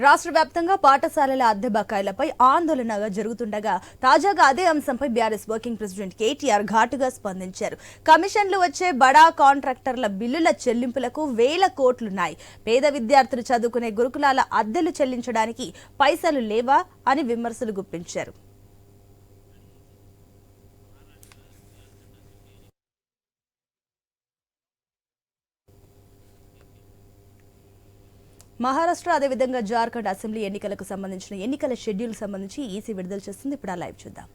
రాష్ట్ర వ్యాప్తంగా పాఠశాలల అద్దె బకాయిలపై ఆందోళన జరుగుతుండగా తాజాగా అదే అంశంపై బీఆర్ఎస్ వర్కింగ్ ప్రెసిడెంట్ కేటీఆర్ ఘాటుగా స్పందించారు. కమిషన్లు వచ్చే బడా కాంట్రాక్టర్ల బిల్లుల చెల్లింపులకు వేల కోట్లున్నాయి. పేద విద్యార్థులు చదువుకునే గురుకులాల అద్దెలు చెల్లించడానికి పైసలు లేవా అని విమర్శలు గుప్పించారు. మహారాష్ట్ర అదేవిధంగా జార్ఖండ్ అసెంబ్లీ ఎన్నికలకు సంబంధించిన ఎన్నికల షెడ్యూల్ సంబంధించి ఈసీ విడుదల చేస్తుంది. ఇప్పుడు ఆ లైవ్ చూద్దాం.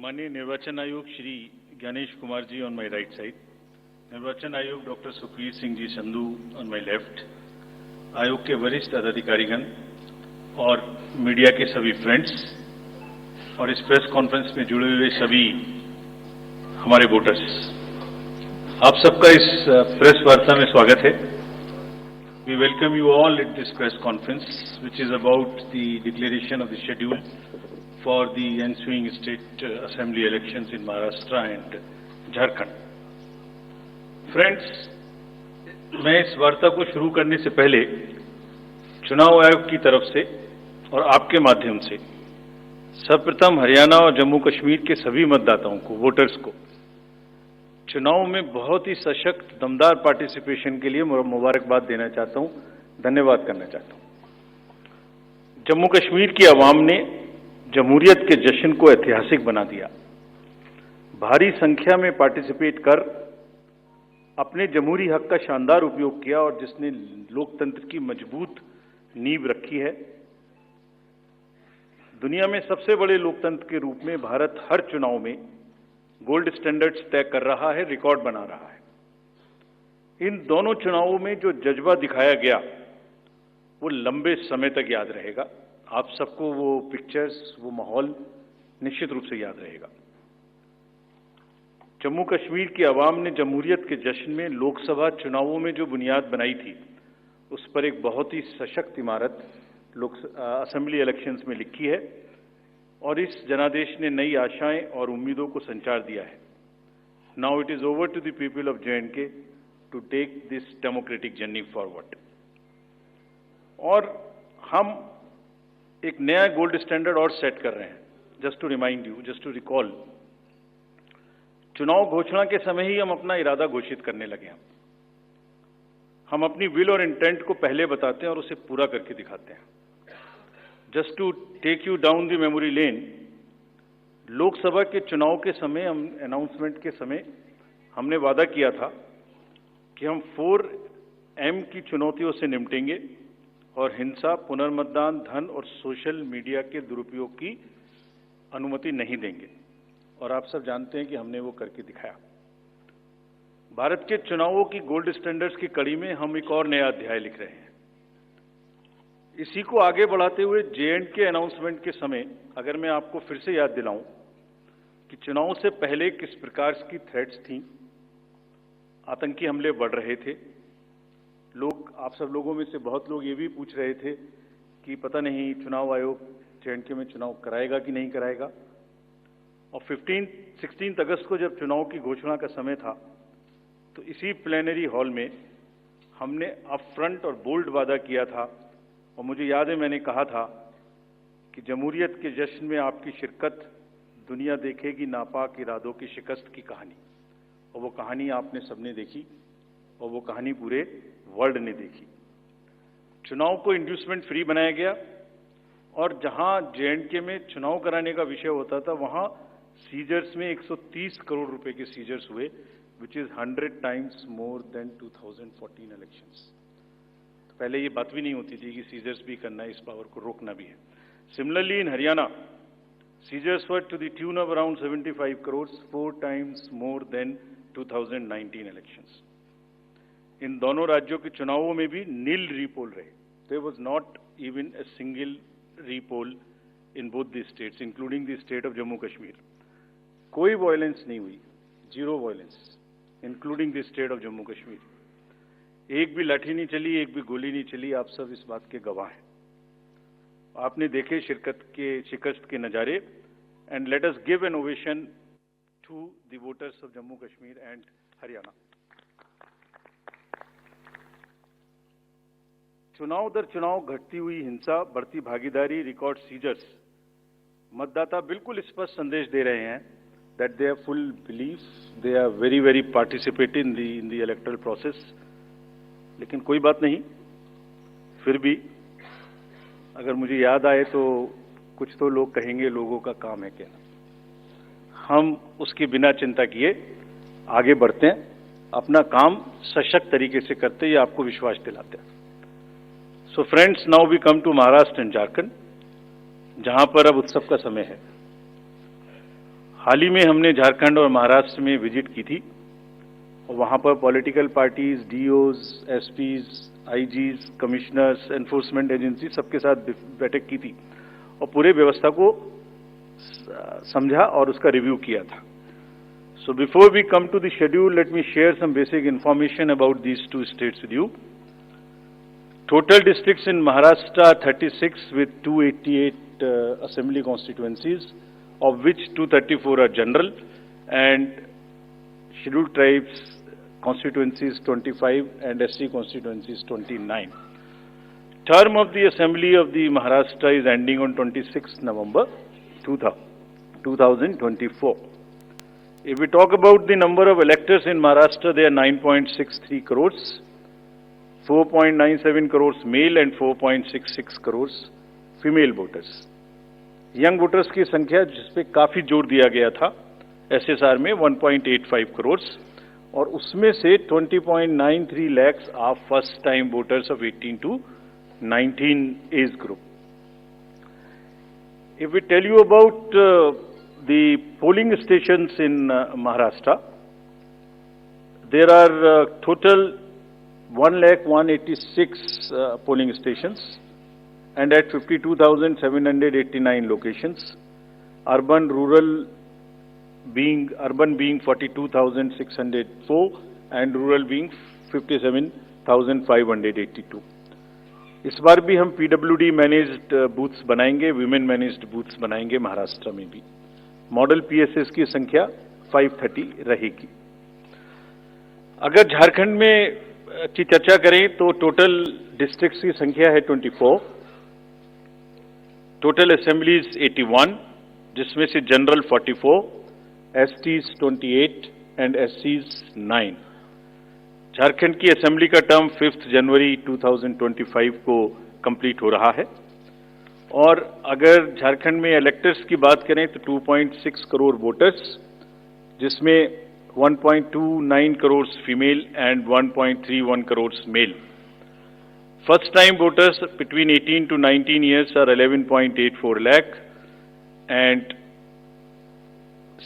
माननीय निर्वाचन आयोग Shri Ganesh Kumar ji on my right side, निर्वाचन आयोग doctor Sukhbir Singh ji Sandhu on my left, आयोग के वरिष्ठ अधिकारीगण और मीडिया के सभी फ्रेंड्स और इस प्रेस कॉन्फ्रेंस में जुड़े हुए सभी हमारे वोटर्स, आप सबका इस प्रेस वार्ता में स्वागत है. We welcome you all at this press conference, which is about the declaration of the schedule for the ensuing state assembly elections in Maharashtra and Jharkhand. Friends, मैं इस वार्ता को शुरू करने से पहले चुनाव आयोग की तरफ से और आपके माध्यम से सर्वप्रथम हरियाणा और जम्मू कश्मीर के सभी मतदाताओं को, वोटर्स को चुनाव में बहुत ही सशक्त दमदार पार्टिसिपेशन के लिए मुबारकबाद देना चाहता हूं, धन्यवाद करना चाहता हूं. जम्मू कश्मीर की आवाम ने जमहूरियत के जश्न को ऐतिहासिक बना दिया. भारी संख्या में पार्टिसिपेट कर अपने जमहूरी हक का शानदार उपयोग किया और जिसने लोकतंत्र की मजबूत नींव रखी है. दुनिया में सबसे बड़े लोकतंत्र के रूप में भारत हर चुनाव में गोल्ड स्टैंडर्ड्स तय कर रहा है, रिकॉर्ड बना रहा है. इन दोनों चुनावों में जो जज्बा दिखाया गया वो लंबे समय तक याद रहेगा. आप सबको वो पिक्चर्स, वो माहौल निश्चित रूप से याद रहेगा. जम्मू कश्मीर की आवाम ने जमहूरियत के जश्न में लोकसभा चुनावों में जो बुनियाद बनाई थी, उस पर एक बहुत ही सशक्त इमारत असेंबली इलेक्शंस में लिखी है और इस जनादेश ने नई आशाएं और उम्मीदों को संचार दिया है. Now it is over to the people of J&K to take this democratic journey forward. और हम एक नया गोल्ड स्टैंडर्ड और सेट कर रहे हैं. Just to remind you, just to recall, चुनाव घोषणा के समय ही हम अपना इरादा घोषित करने लगे हैं. हम अपनी विल और इंटेंट को पहले बताते हैं और उसे पूरा करके दिखाते हैं. Just to take you down the memory lane, Lok Sabha के चुनाव के समय, हम अनाउंसमेंट के समय हमने वादा किया था कि हम 4M की चुनौतियों से निपटेंगे और हिंसा, पुनर्मतदान, धन और सोशल मीडिया के दुरुपयोग की अनुमति नहीं देंगे. और आप सब जानते हैं कि हमने वो करके दिखाया. भारत के चुनावों की गोल्ड स्टैंडर्ड्स की कड़ी में हम एक और नया अध्याय लिख रहे हैं. इसी को आगे बढ़ाते हुए J&K अनाउंसमेंट के समय अगर मैं आपको फिर से याद दिलाऊं कि चुनाव से पहले किस प्रकार की थ्रेट्स थी, आतंकी हमले बढ़ रहे थे. लोग, आप सब लोगों में से बहुत लोग ये भी पूछ रहे थे कि पता नहीं चुनाव आयोग J&K में चुनाव कराएगा कि नहीं कराएगा. और 16 अगस्त को जब चुनाव की घोषणा का समय था तो इसी प्लेनरी हॉल में हमने अप फ्रंट और बोल्ड वादा किया था. और मुझे याद है मैंने कहा था कि जमहूरियत के जश्न में आपकी शिरकत दुनिया देखेगी नापाक इरादों की शिकस्त की कहानी. और वो कहानी आपने सबने देखी और वो कहानी पूरे वर्ल्ड ने देखी. चुनाव को इंड्यूसमेंट फ्री बनाया गया और जहां J&K में चुनाव कराने का विषय होता था वहां सीजर्स में 130 करोड़ रुपए के सीजर्स हुए, which is 100 times more then 2014 elections. पहले ये बात भी नहीं होती थी कि सीजर्स भी करना है, इस पावर को रोकना भी है. Similarly in Haryana, seizures were to the tune of around 75 crore, 4 times more than 2019 elections. इन दोनों राज्यों के चुनावों में भी नील रीपोल रहे. There was not even a single repoll in both the states, including the state of Jammu Kashmir. कोई वायलेंस नहीं हुई, zero violence, including the state of Jammu Kashmir. एक भी लाठी नहीं चली, एक भी गोली नहीं चली. आप सब इस बात के गवाह हैं. आपने देखे शिकस्त के नजारे. And let us give an ovation to the voters of Jammu Kashmir and Haryana. चुनाव दर चुनाव घटती हुई हिंसा, बढ़ती भागीदारी, रिकॉर्ड सीजर्स मतदाता बिल्कुल स्पष्ट संदेश दे रहे हैं that they have full belief, they are very participated in the electoral process. लेकिन कोई बात नहीं, फिर भी अगर मुझे याद आए तो कुछ तो लोग कहेंगे लोगों का काम है कहना। हम उसकी बिना चिंता किए आगे बढ़ते हैं, अपना काम सशक्त तरीके से करते हैं, ये आपको विश्वास दिलाते हैं। So friends, now we come to Maharashtra and Jharkhand, जहां पर अब उत्सव का समय है। हाल ही में हमने झारखंड और महाराष्ट्र में विजिट की थी और वहां पर political parties, DOs, SPs, IGs, commissioners, enforcement agency सबके साथ बैठक की थी और पूरे व्यवस्था को समझा और उसका रिव्यू किया था। So before we come to the schedule, let me share some basic information about these two states with you. Total districts in Maharashtra are 36 with 288 assembly constituencies, of which 234 are general and scheduled tribes constituencies 25 and SC constituencies 29. Term of the assembly of the Maharashtra is ending on 26 November 2024. If we talk about the number of electors in Maharashtra, they are 9.63 crores. 4.97 crores male and 4.66 crores female voters. Young voters की संख्या जिस पे काफी जोर दिया गया था SSR में 1.85 करोड़ और उसमें से 20.93 lakhs are first time voters of 18 to 19 age group. If we tell you about the polling stations in Maharashtra, there are total 1,186 polling stations and at 52,789 locations. Urban being 42,604 and rural being 57,582. इस बार भी हम PWD managed booths बनाएंगे, women managed booths बनाएंगे महाराष्ट्र में भी। Model PSS की संख्या 530 रहेगी। अगर झारखंड में की चर्चा करें तो टोटल डिस्ट्रिक्ट्स की संख्या है 24, टोटल असेंबलीज 81, जिसमें से जनरल 44, एसटीज 28 एंड एससीज 9। झारखंड की असेंबली का टर्म 5 जनवरी 2025 को कंप्लीट हो रहा है और अगर झारखंड में इलेक्टर्स की बात करें तो 2.6 करोड़ वोटर्स, जिसमें 1.29 crores female and 1.31 crores male. First time voters between 18 to 19 years are 11.84 lakh and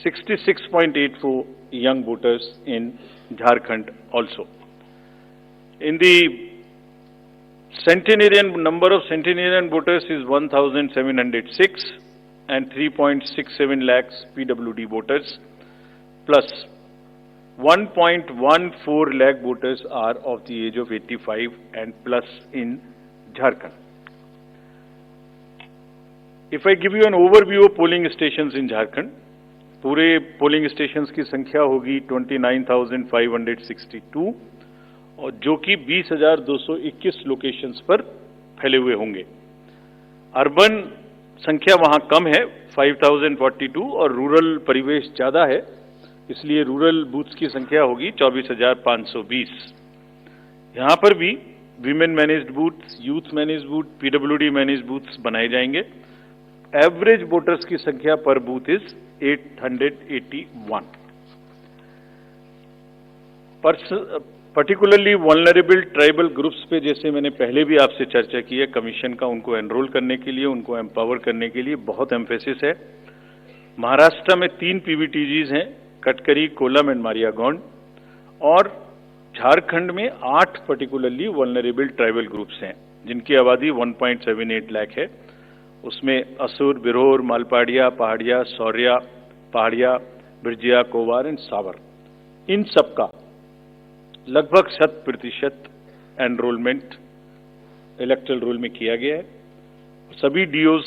66.84 young voters in Jharkhand also. In the number of centenarian voters is 1,706 and 3.67 lakhs PWD voters plus 1.14 lakh voters are of the age of 85 and plus in Jharkhand. If I give you an overview of polling stations in Jharkhand, पूरे polling stations की संख्या होगी 29,562 और जो कि 20,221 locations पर फैले हुए होंगे। अर्बन संख्या वहां कम है 5,042 और रूरल परिवेश ज्यादा है, इसलिए रूरल बूथ्स की संख्या होगी 24,520। यहां पर भी women managed booths, youth managed booth, PWD managed booths बनाए जाएंगे। एवरेज वोटर्स की संख्या पर booth is 881। Particularly vulnerable tribal groups पे जैसे मैंने पहले भी आपसे चर्चा की है, कमीशन का उनको एनरोल करने के लिए, उनको एम्पावर करने के लिए बहुत एम्फेसिस है। महाराष्ट्र में 3 पीवीटीजीज हैं, कटकरी, कोलम एंड मारियागौंड, और झारखंड में 8 पर्टिकुलरली वल्नरेबल ट्राइबल ग्रुप्स हैं जिनकी आबादी 1.78 लाख है। उसमें असुर, बिरहोर, मालपाड़िया, पहाड़िया, सौर्या, पहाड़िया, बिरजिया, कोवार एंड सावर, इन सबका लगभग 100% एनरोलमेंट इलेक्टरल रोल में किया गया है। सभी डीओज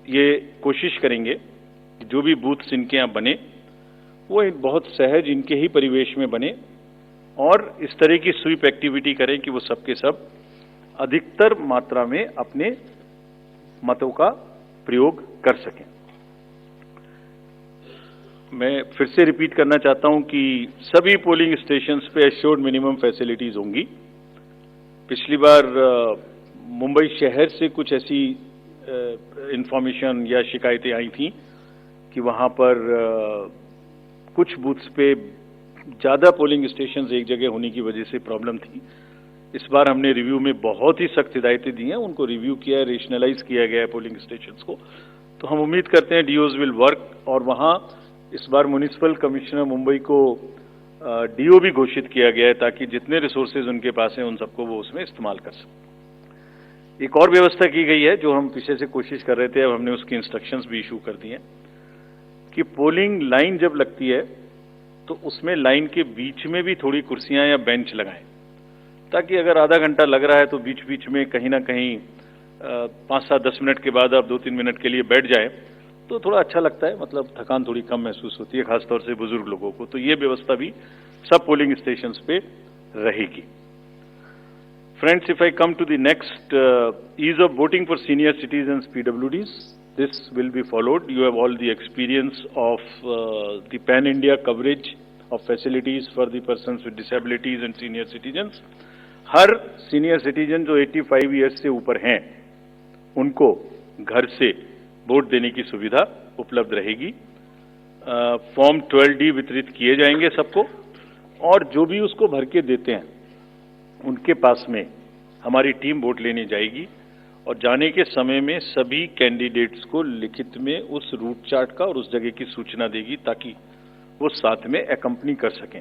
ये कोशिश करेंगे कि जो भी बूथ्स इनके यहाँ बने वो बहुत सहज इनके ही परिवेश में बने और इस तरह की स्वीप एक्टिविटी करें कि वो सबके सब अधिकतर मात्रा में अपने मतों का प्रयोग कर सकें। मैं फिर से रिपीट करना चाहता हूं कि सभी पोलिंग स्टेशंस पे एश्योर्ड मिनिमम फैसिलिटीज होंगी। पिछली बार मुंबई शहर से कुछ ऐसी इंफॉर्मेशन या शिकायतें आई थी कि वहां पर कुछ बूथ्स पे ज्यादा पोलिंग स्टेशंस एक जगह होने की वजह से प्रॉब्लम थी। इस बार हमने रिव्यू में बहुत ही सख्त हिदायतें दी हैं, उनको रिव्यू किया है, रेशनलाइज किया गया है पोलिंग स्टेशंस को। तो हम उम्मीद करते हैं डीओज विल वर्क, और वहां इस बार म्युनिसिपल कमिश्नर मुंबई को डीओ भी घोषित किया गया है ताकि जितने रिसोर्सेज उनके पास हैं उन सबको वो उसमें इस्तेमाल कर सकें। एक और व्यवस्था की गई है जो हम पीछे से कोशिश कर रहे थे, अब हमने उसकी इंस्ट्रक्शंस भी इशू कर दी हैं कि पोलिंग लाइन जब लगती है तो उसमें लाइन के बीच में भी थोड़ी कुर्सियां या बेंच लगाएं, ताकि अगर आधा घंटा लग रहा है तो बीच बीच में कहीं ना कहीं 5-7-10 मिनट के बाद आप 2-3 मिनट के लिए बैठ जाएं तो थोड़ा अच्छा लगता है, मतलब थकान थोड़ी कम महसूस होती है, खासतौर से बुजुर्ग लोगों को। तो ये व्यवस्था भी सब पोलिंग स्टेशंस पे रहेगी। Friends, if I come to the next, ease of voting for senior citizens PWDs, this will be followed. You have all the experience of the pan-India coverage of facilities for the persons with disabilities and senior citizens. Her senior citizen जो 85 years से ऊपर हैं, उनको घर से vote देने की सुविधा उपलब्ध रहेगी। फॉर्म 12D वितरित किए जाएंगे सबको, और जो भी उसको भर के देते हैं उनके पास में हमारी टीम वोट लेने जाएगी, और जाने के समय में सभी कैंडिडेट्स को लिखित में उस रूट चार्ट का और उस जगह की सूचना देगी ताकि वो साथ में एकम्पनी कर सकें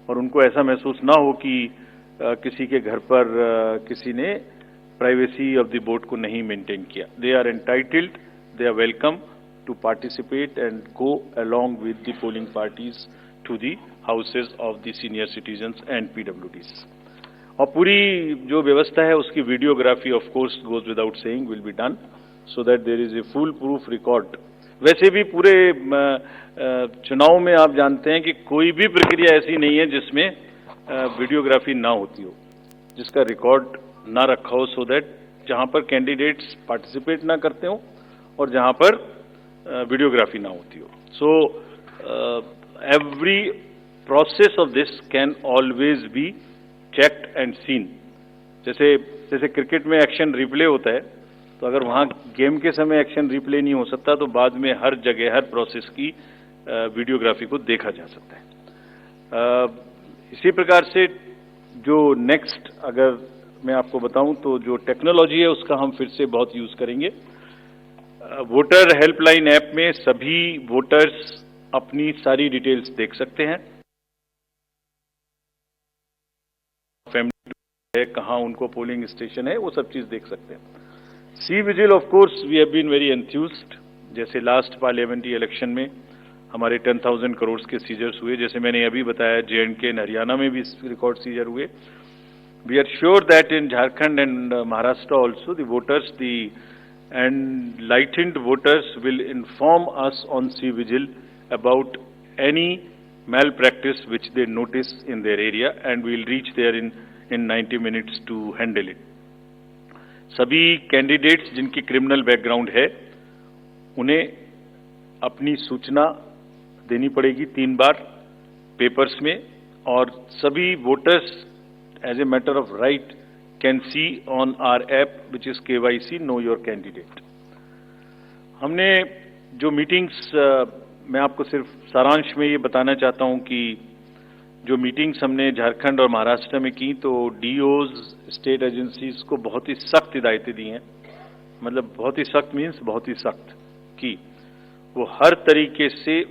और उनको ऐसा महसूस ना हो कि किसी के घर पर किसी ने प्राइवेसी ऑफ द वोट को नहीं मेंटेन किया। They are entitled, they are welcome to participate and go along with the polling parties to the houses of the senior citizens and PWDs. और पूरी जो व्यवस्था है उसकी videography of course goes without saying will be done so that there is a foolproof record. वैसे भी पूरे चुनाव में आप जानते हैं कि कोई भी प्रक्रिया ऐसी नहीं है जिसमें वीडियोग्राफी ना होती हो, जिसका रिकॉर्ड ना रखा हो, सो दैट जहां पर कैंडिडेट्स पार्टिसिपेट ना करते हो और जहां पर वीडियोग्राफी ना होती हो। So every process of this can always be checked and seen. जैसे क्रिकेट में एक्शन रिप्ले होता है, तो अगर वहां गेम के समय एक्शन रिप्ले नहीं हो सकता तो बाद में हर जगह हर प्रोसेस की वीडियोग्राफी को देखा जा सकता है। इसी प्रकार से जो नेक्स्ट अगर मैं आपको बताऊं तो जो टेक्नोलॉजी है उसका हम फिर से बहुत यूज करेंगे। वोटर हेल्पलाइन ऐप में सभी वोटर्स अपनी सारी डिटेल्स देख सकते हैं, फैमिली है, कहां उनको पोलिंग स्टेशन है, वो सब चीज देख सकते हैं। C vigil of course we have been very enthused. जैसे लास्ट पार्लियामेंट्री इलेक्शन में हमारे 10,000 करोड़ के सीजर्स हुए, जैसे मैंने अभी बताया J&K एंड हरियाणा में भी रिकॉर्ड सीजर हुए। We are sure that in Jharkhand and Maharashtra also the voters enlightened voters will inform us on C-Vigil about any malpractice which they notice in their area, and we will reach there in 90 minutes to handle it. सभी candidates जिनकी criminal background है उन्हें अपनी सूचना देनी पड़ेगी 3 बार papers में, और सभी voters as a matter of right can see on our app which is KYC Know Your Candidate. हमने जो मीटिंग्स मैं आपको सिर्फ सारांश में ये बताना चाहता हूं कि जो मीटिंग्स हमने झारखंड और महाराष्ट्र में की तो डीओज स्टेट एजेंसीज को बहुत ही सख्त हिदायतें दी हैं। मतलब बहुत ही सख्त मीन्स बहुत ही सख्त कि वो हर तरीके से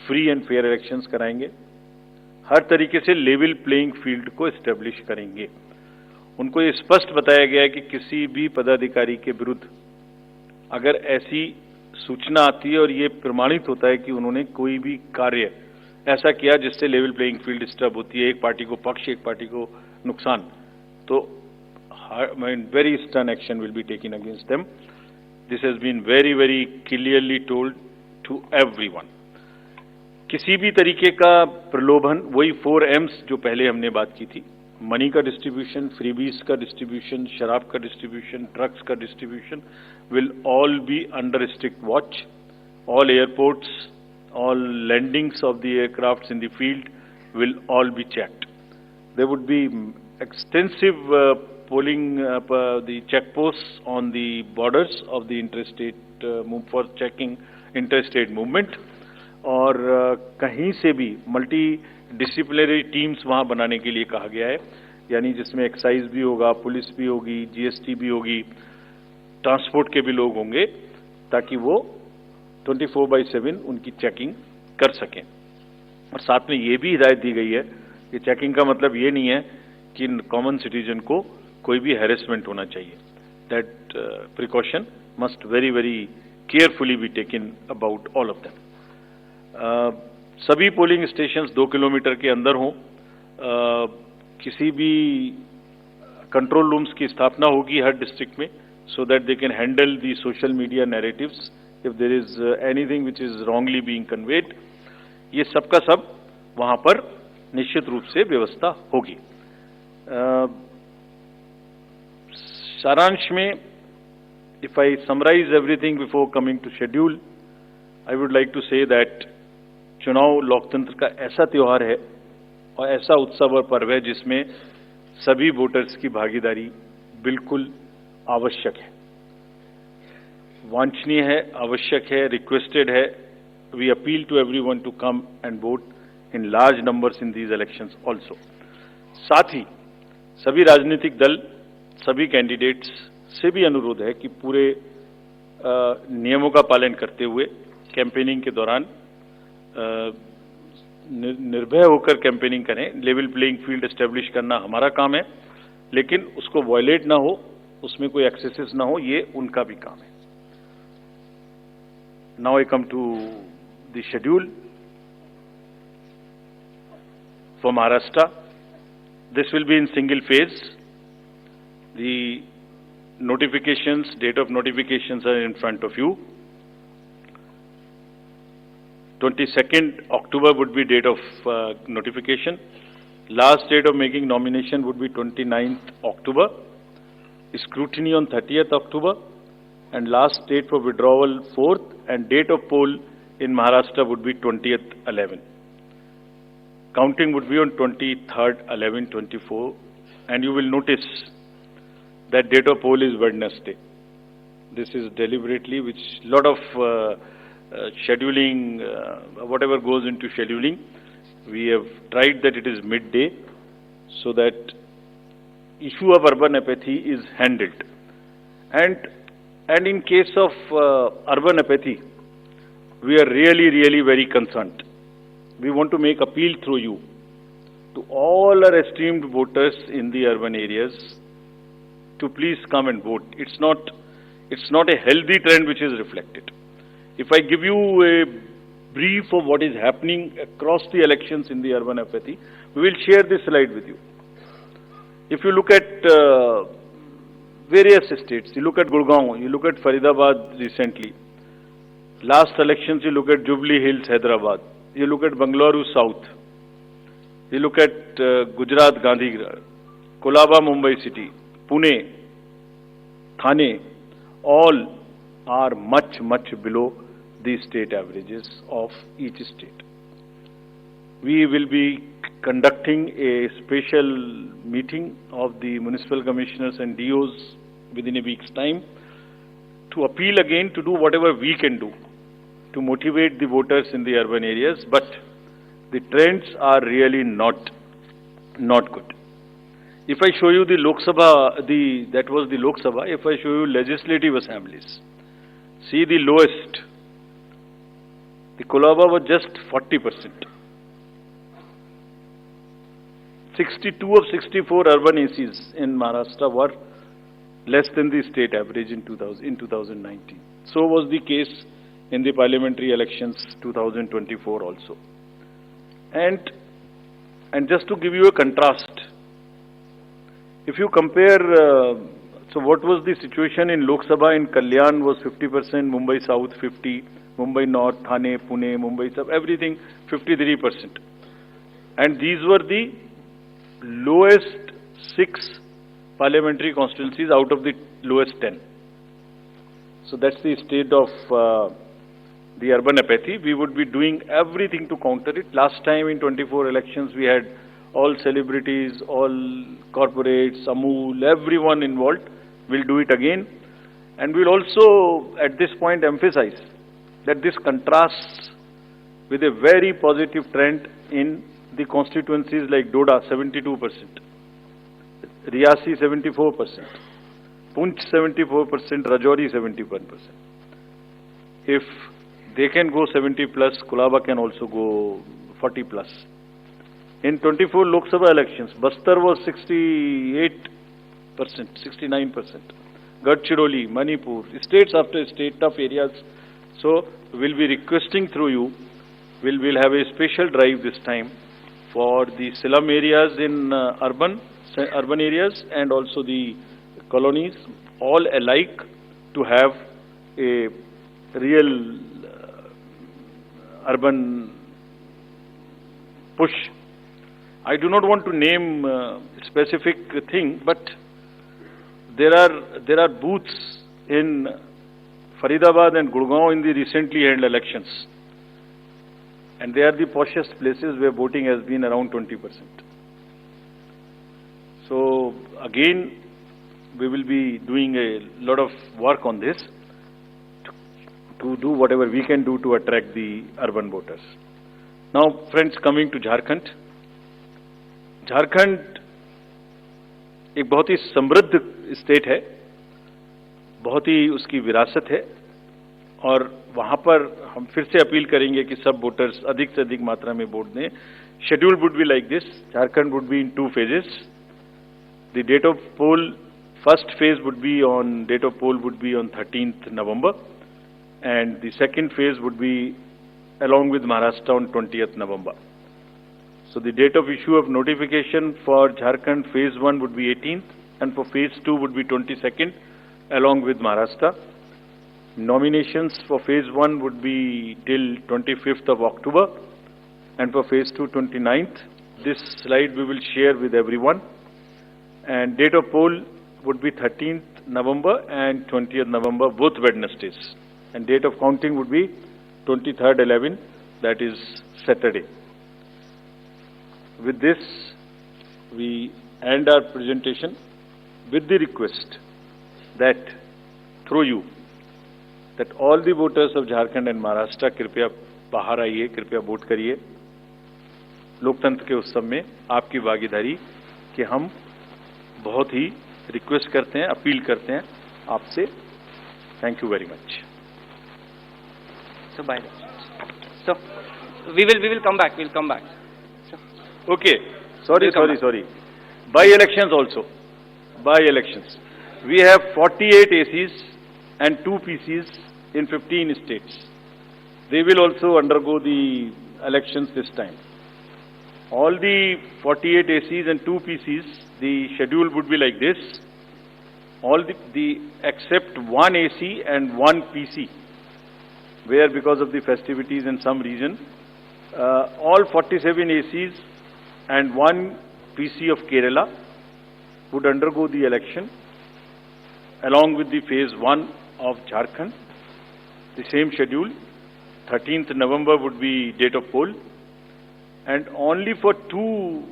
फ्री एंड फेयर इलेक्शंस कराएंगे, हर तरीके से लेवल प्लेइंग फील्ड को एस्टेब्लिश करेंगे। उनको ये स्पष्ट बताया गया है कि किसी भी पदाधिकारी के विरुद्ध अगर ऐसी सूचना आती है और ये प्रमाणित होता है कि उन्होंने कोई भी कार्य ऐसा किया जिससे लेवल प्लेइंग फील्ड डिस्टर्ब होती है, एक पार्टी को पक्ष एक पार्टी को नुकसान, तो very stern action will be taken against them. This has been very very clearly told to everyone. किसी भी तरीके का प्रलोभन, वही 4 M's जो पहले हमने बात की थी, मनी का डिस्ट्रीब्यूशन, फ्रीबीज का डिस्ट्रीब्यूशन, शराब का डिस्ट्रीब्यूशन, ड्रग्स का distribution will all be under strict watch. All airports, all landings of the aircrafts in the field will all be checked. There would be extensive polling, the checkposts on the borders of the interstate for checking interstate movement. और कहीं से भी multi disciplinary teams वहाँ बनाने के लिए कहा गया है, यानी जिसमें एक्साइज भी होगा, पुलिस भी होगी, जीएसटी भी होगी, ट्रांसपोर्ट के भी लोग होंगे, ताकि वो 24/7 उनकी चेकिंग कर सकें। और साथ में ये भी हिदायत दी गई है कि चेकिंग का मतलब ये नहीं है कि कॉमन सिटीजन को कोई भी हैरेसमेंट होना चाहिए। That precaution must very very carefully be taken about all of them. सभी पोलिंग स्टेशंस 2 किलोमीटर के अंदर हों। किसी भी कंट्रोल रूम्स की स्थापना होगी हर डिस्ट्रिक्ट में, so that they can handle the social media narratives if there is anything which is wrongly being conveyed. ये सब का सब वहां पर निश्चित रूप से व्यवस्था होगी। सारांश में, if I summarize everything before coming to schedule, I would like to say that चुनाव लोकतंत्र का ऐसा त्योहार है और ऐसा उत्सव और पर्व है जिसमें सभी वोटर्स की भागीदारी बिल्कुल आवश्यक है, वांछनीय है, आवश्यक है, रिक्वेस्टेड है। We appeal to everyone to come and vote in large numbers in these elections also. साथ ही सभी राजनीतिक दल, सभी कैंडिडेट्स से भी अनुरोध है कि पूरे नियमों का पालन करते हुए कैंपेनिंग के दौरान निर्भय होकर कैंपेनिंग करें। लेवल प्लेइंग फील्ड एस्टेब्लिश करना हमारा काम है, लेकिन उसको वायलेट ना हो, उसमें कोई एक्सेसेस ना हो, ये उनका भी काम है। Now I come to the schedule for Maharashtra. This will be in single phase. The notifications, date of notifications are in front of you. 22nd October would be date of notification. Last date of making nomination would be 29th October. Scrutiny on 30th October. And last date for withdrawal 4th, and date of poll in Maharashtra would be 20th 11. Counting would be on 23rd 11/24, and you will notice that date of poll is Wednesday. This is deliberately, which lot of scheduling, whatever goes into scheduling, we have tried that it is midday, so that issue of urban apathy is handled. And in case of urban apathy, we are really very concerned. We want to make appeal through you to all our esteemed voters in the urban areas to please come and vote. It's not a healthy trend which is reflected. If I give you a brief of what is happening across the elections in the urban apathy, we will share this slide with you. If you look at various states, you look at Gurgaon, you look at Faridabad recently. Last elections, you look at Jubilee Hills, Hyderabad. You look at Bangalore South. You look at Gujarat, Gandhinagar, Kolaba, Mumbai City, Pune, Thane, all are much below the state averages of each state. We will be conducting a special meeting of the municipal commissioners and DOs within a week's time to appeal again to do whatever we can do to motivate the voters in the urban areas, but the trends are really not good. If I show you the Lok Sabha, that was the Lok Sabha. If I show you legislative assemblies, see the lowest. The Kolaba was just 40%. 62 of 64 urban ACs in Maharashtra were less than the state average in 2019. So was the case in the parliamentary elections 2024 also. And just to give you a contrast, if you compare, so what was the situation in Lok Sabha in Kalyan was 50%, Mumbai South 50%, Mumbai North, Thane, Pune, Mumbai South, everything 53%. And these were the lowest 6 parliamentary constituencies out of the lowest 10. So that's the state of the urban apathy. We would be doing everything to counter it. Last time in 24 elections, we had all celebrities, all corporates, Amul, everyone involved. We'll do it again. And we'll also, at this point, emphasize that this contrasts with a very positive trend in the constituencies like Doda, 72%, Riyasi, 74%, Punch, 74%, Rajouri, 71%. If they can go 70 plus, Kulaba can also go 40 plus. In 24 Lok Sabha elections, Bastar was 68%, 69%. Gadchiroli, Manipur, states after state, tough areas. So we'll be requesting through you, we'll have a special drive this time for the slum areas in urban areas and also the colonies, all alike, to have a real urban push. I do not want to name a specific thing, but there are booths in Faridabad and Gurgaon in the recently held elections, and they are the poshest places where voting has been around 20%. So again, we will be doing a lot of work on this to do whatever we can do to attract the urban voters. Now, friends, coming to Jharkhand. Jharkhand एक बहुत ही समृद्ध state है, बहुत ही उसकी विरासत है, और वहां पर हम फिर से अपील करेंगे कि सब वोटर्स अधिक से अधिक मात्रा में वोट दें. Schedule would be like this. Jharkhand would be in 2 phases. The date of poll, first phase would be on, date of poll would be on 13th November, and the second phase would be along with Maharashtra on 20th November. So the date of issue of notification for Jharkhand phase 1 would be 18th, and for phase 2 would be 22nd along with Maharashtra. Nominations for phase 1 would be till 25th of October, and for phase 2, 29th. This slide we will share with everyone. And date of poll would be 13th November and 20th November, both Wednesdays. And date of counting would be 23rd 11, that is Saturday. With this, we end our presentation with the request that through you, that all the voters of Jharkhand and Maharashtra कृपया बाहर आइए, कृपया vote करिए. लोकतंत्र के उत्सव में आपकी भागीदारी कि हम बहुत ही रिक्वेस्ट करते हैं, अपील करते हैं आपसे. Thank you very much. So bye. So we will come back. We'll come back. Okay. Sorry. By-elections also. By-elections. We have 48 ACs and 2 PCs in 15 states. They will also undergo the elections this time. All the 48 ACs and 2 PCs, the schedule would be like this. All the except 1 AC and 1 PC, where because of the festivities in some region, all 47 ACs and 1 PC of Kerala would undergo the election along with the phase 1 of Jharkhand. The same schedule. 13th November would be date of poll, and only for 2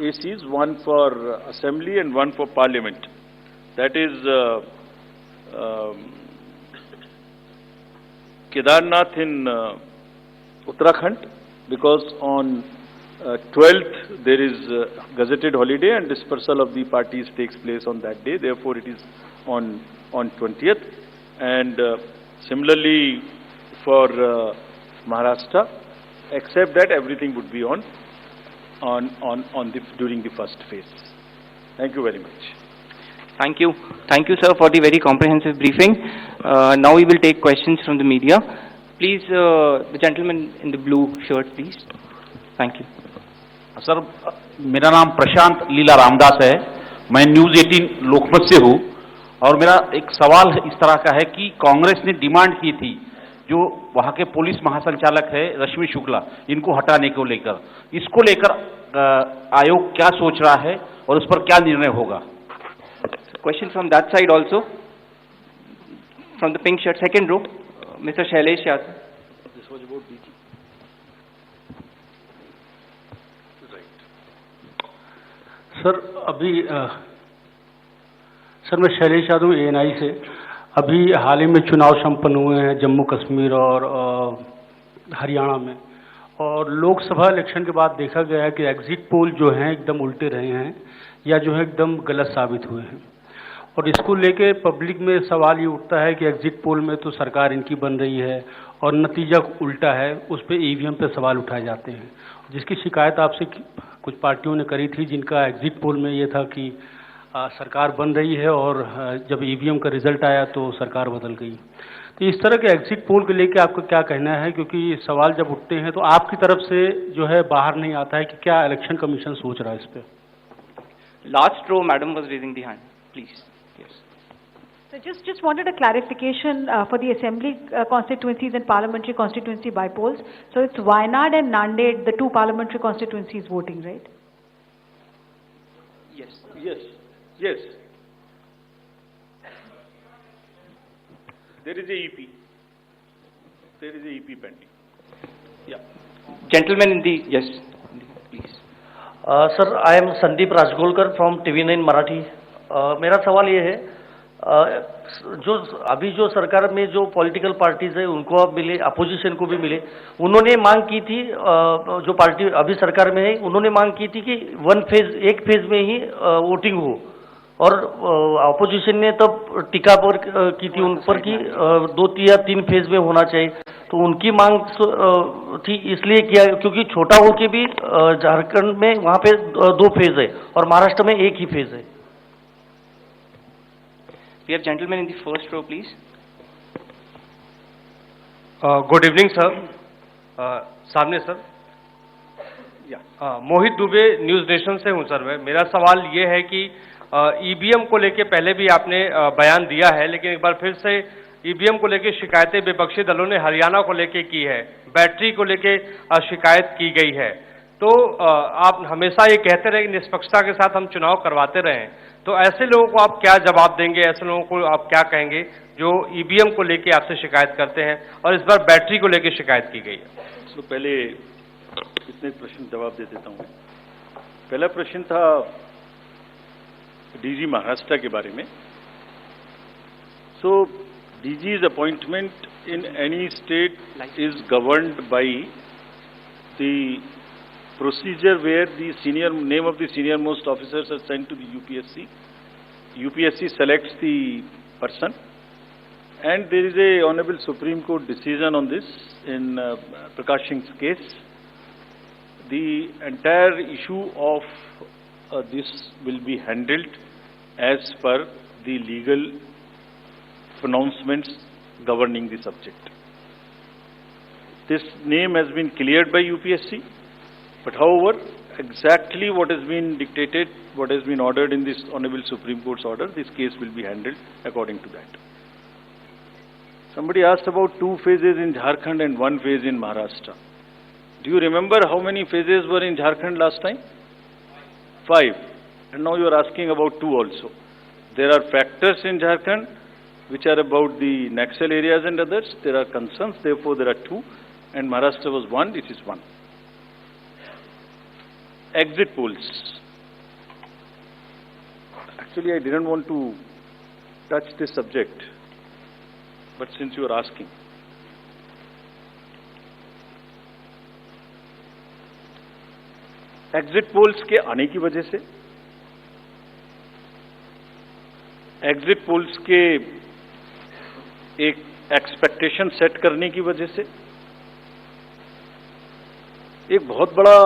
ACs, one for assembly and one for parliament. That is Kedarnath in Uttarakhand, because on 12th there is gazetted holiday and dispersal of the parties takes place on that day. Therefore, it is on 20th. And similarly for Maharashtra, except that everything would be on during the first phase. Thank you very much. Thank you, sir, for the very comprehensive briefing. Now we will take questions from the media. Please, the gentleman in the blue shirt, please. Thank you. Sir, मेरा नाम प्रशांत लीला रामदास है. मैं news 18 लोकमत से हूँ, और मेरा एक सवाल इस तरह का है कि कांग्रेस ने डिमांड की थी जो वहाँ के पुलिस महासंचालक है रश्मि शुक्ला, इनको हटाने को लेकर. इसको लेकर आयोग क्या सोच रहा है और उस पर क्या निर्णय होगा? Question from that side also. From the pink shirt, second row, Mr. Shailesh Yadav. This was about DG. Sir अभी सर मैं शैलेश यादव ANI से। अभी हाल ही में चुनाव संपन्न हुए हैं जम्मू कश्मीर और हरियाणा में, और लोकसभा इलेक्शन के बाद देखा गया है कि एग्जिट पोल जो हैं एकदम उल्टे रहे हैं या जो है एकदम गलत साबित हुए हैं, और इसको लेके पब्लिक में सवाल ये उठता है कि एग्जिट पोल में तो सरकार इनकी बन रही है और नतीजा उल्टा है, उस पर EVM पे सवाल उठाए जाते हैं, जिसकी शिकायत आपसे कुछ पार्टियों ने करी थी, जिनका एग्जिट पोल में ये था कि सरकार बन रही है और जब EVM का रिजल्ट आया तो सरकार बदल गई। तो इस तरह के एग्जिट पोल को लेके आपका क्या कहना है, क्योंकि सवाल जब उठते हैं तो आपकी तरफ से जो है बाहर नहीं आता है कि क्या इलेक्शन कमीशन सोच रहा है इस पे? Last row, madam was raising the hand. Please. Yes. So just wanted a clarification for the assembly constituencies and parliamentary constituency by polls. So it's Wayanad and Nanded, the two parliamentary constituencies voting, right? Yes. Yes, yes. There is a EP. There is a EP pending. Yeah. Gentlemen in the, yes, please. Sir I am Sandeep Rajgolkar from TV9 Marathi. मेरा सवाल ये है, जो अभी जो सरकार में जो पॉलिटिकल पार्टीज है उनको अब मिले, अपोजिशन को भी मिले, उन्होंने मांग की थी, जो पार्टी अभी सरकार में है उन्होंने मांग की थी कि एक फेज में ही वोटिंग हो, और अपोजिशन ने तब टीका पर की थी उन पर कि 2 या 3 फेज में होना चाहिए। तो उनकी मांग थी इसलिए किया क्योंकि छोटा हो के भी झारखंड में वहां पे 2 फेज है और महाराष्ट्र में 1 ही फेज है। We have gentlemen in the first row, please. Good evening sir. सामने सर। मोहित दुबे न्यूज नेशन से हूं सर मैं। मेरा सवाल ये है कि EVM को लेके पहले भी आपने बयान दिया है, लेकिन एक बार फिर से EVM को लेके शिकायतें विपक्षी दलों ने हरियाणा को लेके की है, बैटरी को लेके शिकायत की गई है। तो आप हमेशा ये कहते रहे कि निष्पक्षता के साथ हम चुनाव करवाते रहे, तो ऐसे लोगों को आप क्या जवाब देंगे, ऐसे लोगों को आप क्या कहेंगे जो EVM को लेके आपसे शिकायत करते हैं और इस बार बैटरी को लेके शिकायत की गई है? तो पहले इतने प्रश्न जवाब दे देता हूँ। पहला प्रश्न था DG महाराष्ट्र के बारे में। सो DG's appointment in any state is governed by the procedure where the name of the senior most officers are sent to the UPSC. UPSC selects the person, and there is a Honorable Supreme Court decision on this in Prakash Singh's case. The entire issue of this will be handled as per the legal pronouncements governing the subject. This name has been cleared by UPSC, but however, exactly what has been dictated, what has been ordered in this Honorable Supreme Court's order, this case will be handled according to that. Somebody asked about 2 phases in Jharkhand and 1 phase in Maharashtra. Do you remember how many phases were in Jharkhand last time? 5. And now you are asking about 2 also. There are factors in Jharkhand which are about the Naxal areas and others. There are concerns, therefore there are 2, and Maharashtra was 1, it is 1. Exit polls. Actually, I didn't want to touch this subject, but since you are asking. Exit polls के आने की वजह से, exit polls के एक expectation set करने की वजह से एक बहुत बड़ा,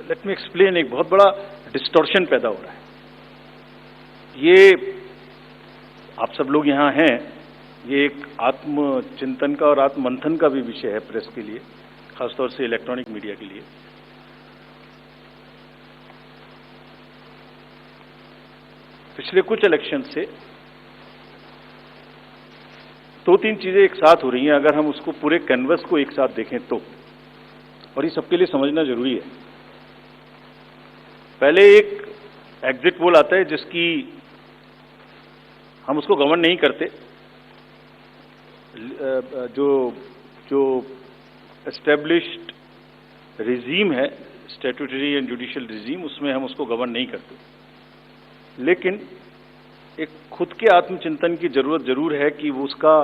लेट मी एक्सप्लेन, एक बहुत बड़ा डिस्टॉर्शन पैदा हो रहा है। ये आप सब लोग यहां हैं, ये एक आत्मचिंतन का और आत्ममंथन का भी विषय है प्रेस के लिए, खासतौर से इलेक्ट्रॉनिक मीडिया के लिए। पिछले कुछ इलेक्शन से 2-3 चीजें एक साथ हो रही हैं। अगर हम उसको पूरे कैनवस को एक साथ देखें तो और ये सबके लिए समझना जरूरी है। पहले एक एग्जिट पोल आता है जिसकी हम उसको गवर्न नहीं करते, जो एस्टेब्लिश्ड रिजीम है, स्टैट्यूटरी एंड जुडिशियल रिजीम, उसमें हम उसको गवर्न नहीं करते। लेकिन एक खुद के आत्मचिंतन की जरूरत जरूर है कि वो उसका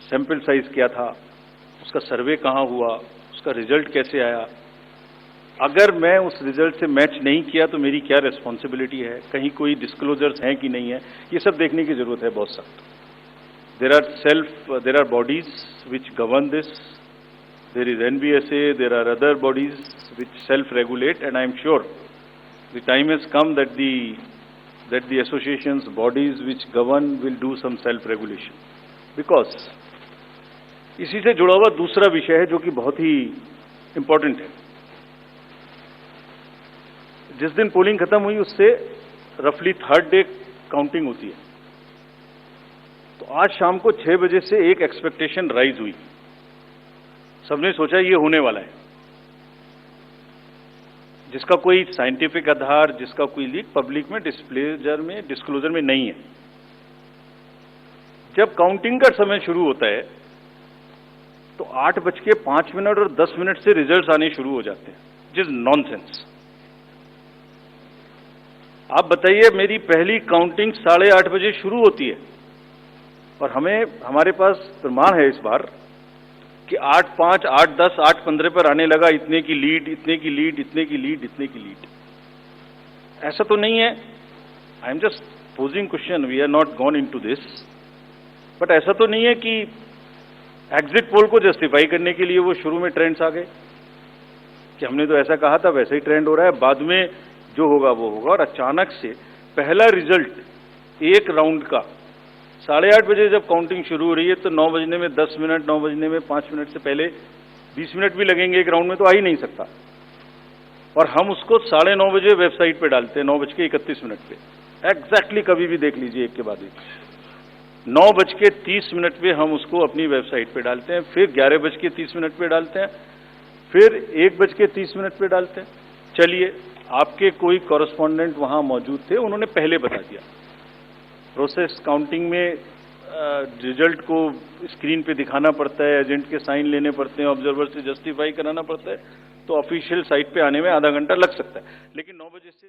सैंपल साइज क्या था, उसका सर्वे कहाँ हुआ, उसका रिजल्ट कैसे आया। अगर मैं उस रिजल्ट से मैच नहीं किया तो मेरी क्या रिस्पॉन्सिबिलिटी है, कहीं कोई डिस्क्लोजर्स हैं कि नहीं है, ये सब देखने की जरूरत है बहुत सख्त। there are bodies which govern this. There is NBSA, there are other bodies which self-regulate, and I am sure the time has come that the associations, bodies which govern will do some self-regulation. Because इसी से जुड़ा हुआ दूसरा विषय है जो कि बहुत ही इंपॉर्टेंट है। जिस दिन पोलिंग खत्म हुई उससे रफली थर्ड डे काउंटिंग होती है, तो आज शाम को 6 बजे से एक एक्सपेक्टेशन राइज हुई। सबने सोचा ये होने वाला है, जिसका कोई साइंटिफिक आधार, जिसका कोई लीक पब्लिक में डिस्क्लोजर में नहीं है। जब काउंटिंग का समय शुरू होता है तो 8:05 और 10 मिनट से रिजल्ट्स आने शुरू हो जाते हैं, जिस नॉनसेंस। आप बताइए, मेरी पहली काउंटिंग 8:30 बजे शुरू होती है और हमारे पास प्रमाण है इस बार कि 8:05, 8:10, 8:15 पर आने लगा इतने की लीड, इतने की लीड, इतने की लीड, इतने की लीड। ऐसा तो नहीं है, I am just posing question, we are not gone into this, but ऐसा तो नहीं है कि एग्जिट पोल को जस्टिफाई करने के लिए वो शुरू में ट्रेंड्स आ गए कि हमने तो ऐसा कहा था, वैसे ही ट्रेंड हो रहा है, बाद में जो होगा वो होगा। और अचानक से पहला रिजल्ट एक राउंड का 8:30 बजे जब काउंटिंग शुरू हो रही है तो 9 बजने में 10 मिनट, 9 बजने में 5 मिनट से पहले 20 मिनट भी लगेंगे एक राउंड में, तो आ ही नहीं सकता। और हम उसको 9:30 बजे वेबसाइट पे डालते हैं 9:31 पे, एग्जैक्टली कभी भी देख लीजिए एक के बाद एक। 9:30 पे हम उसको अपनी वेबसाइट पे डालते हैं, फिर 11:30 पे डालते हैं, फिर 1:30 पे डालते हैं। चलिए, आपके कोई कॉरेस्पॉन्डेंट वहां मौजूद थे, उन्होंने पहले बता दिया। प्रोसेस काउंटिंग में रिजल्ट को स्क्रीन पे दिखाना पड़ता है, एजेंट के साइन लेने पड़ते हैं, ऑब्जर्वर से जस्टिफाई कराना पड़ता है, तो ऑफिशियल साइट पे आने में आधा घंटा लग सकता है। लेकिन 9 बजे से